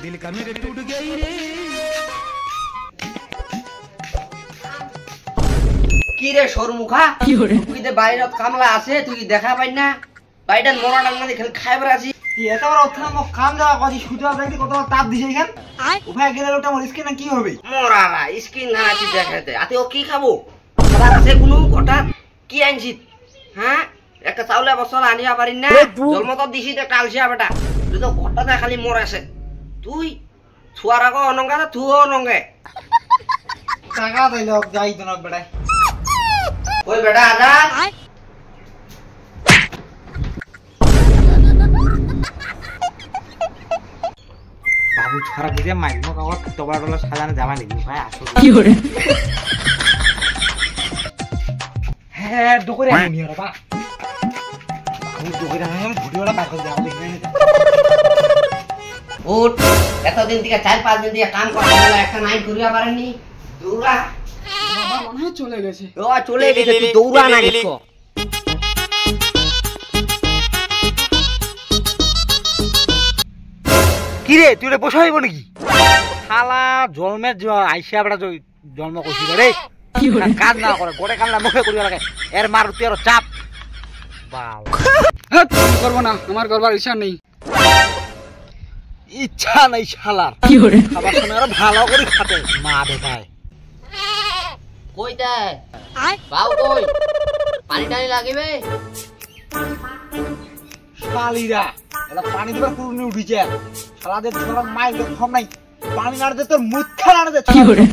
दिल का मेरे टूट गई रे কি রে সরমুখা তুই দে বাইরত কামলা আছে তুই দেখা পাই না বাইডান মরাডান মানে খেল খাইবার আছি কি এত বড় ওখানে মো কাম যাওয়া কদি সুজা দেখি কত তাপ দিছে এখান উপায় গেলে ওটা মোর স্কিন কি হবে মরারা স্কিন না আছে দেখাতে আতে ও কি খাবো খাবার আছে কোনো কটা কি আনছিস হ্যাঁ একটা চাউলা বছর আনিয়া পারি না জন্ম তো দিছি একটা আলসিয়া বেটা তুই তো ঘরটাতে খালি মরাছে তুই ছুয়ার আগে অনঙ্গা তুইও অনঙ্গে টাকা দিলে যাই তো না বেটা ওই বেটা আদা বাবু ছড়া দিতে মাইমো কাও তোবড়া ডলা সাজানো যাবা লাগি ভাই আসো কি করে হ্যাঁ দোকরে আমি আর বা বাবু দোকরে আমি ভিডিওটা বাইর করে যাও দেখি না উঠ এতদিন থেকে 4-5 দিন দিয়ে কাম করতে গেলে একটা নাইট ঘুরিয়া পারেননি দৌড়া বাবা মনে হয় চলে গেছে ও চলে গেছে তুই দৌড়া না দেখো কি রে তুই রে বসাইব নাকি শালা জন্মের আইসা বড় জন্ম কইছিল রে কি করে কাজ না করে গোড়ে কামলা মুখে করিয়া লাগে এর মার তুই আর চাপ বাও হ্যাঁ করব না আমার করবার ইচ্ছা নেই ইচ্ছা নাই শালার কি করে খাবার সময় আর ভালো করে খাতে মা বেটায় কইতে বাউ কই পানি টানি লাগিবে শালিরা এলা পানি দিবার পুরুনি উঠিছে শালাদের ধরা মাই লক্ষম নাই পানি না দে তোর মুখা না দে কি করে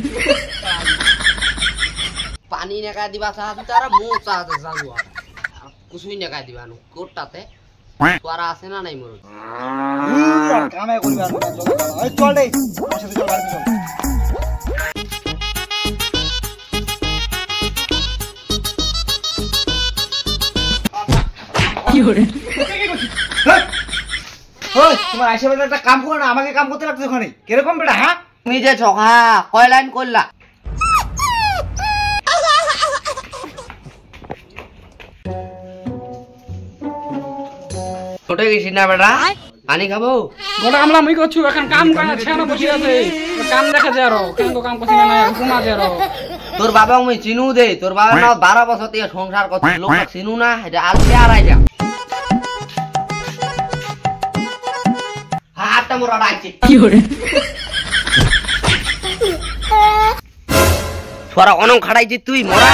পানি নেকা দিবা চাহাতে তারা মু চাহাতে চালু কুছুই নেকা দিবা নু কোটটাতে তোরা আছে না নাই মোর কামে করিবার না এই চল রে আমার সাথে চল বাড়িতে চল কি করে ওই তোমার আইসা বেটা একটা কাম করো না আমাকে কাম করতে লাগছে ওখানে কিরকম বেটা হ্যাঁ তুমি যে ছকা কয় লাইন করলা ছোটে গেছি না বেটা পানি খাবো গোটা কামলা মুই করছু এখন কাম করা ছেনা বসে আছে কাম দেখা যায় আরো কেন তো কাম করছি না ঘুমা যায় আরো তোর বাবা মুই চিনু দে তোর বাবা না 12 বছর থেকে সংসার করছে লোক চিনু না এটা আলসে আড়াই যা হাতটা মোরা ডাকছে কি করে ছোরা অনং খাড়াইছি তুই মরা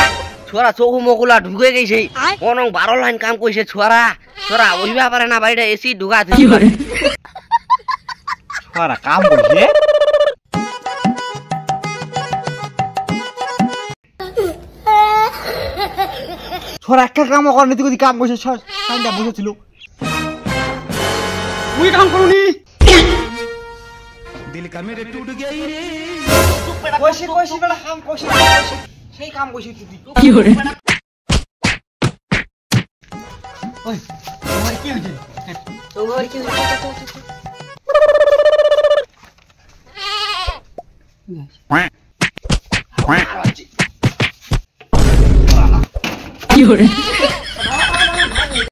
ছোরা চৌহু মগুলা ঢুকে গেছে অনং 12 লাইন কাম কইছে ছোরা ছোরা ওইবা পারে না বাইরে এসি ঢুকা কি করে সারা কাম করছে ছোরা একটা কাম করনি তুই কাম করছিস সাইনটা বসেছিল মুই কাম করুনি दिल का मेरे टूट गई रे কইছি বেটা কাম কইছি সেই কাম কইছি তুই কি করে ওই তোমার কি হইছে তোমার কি কি করে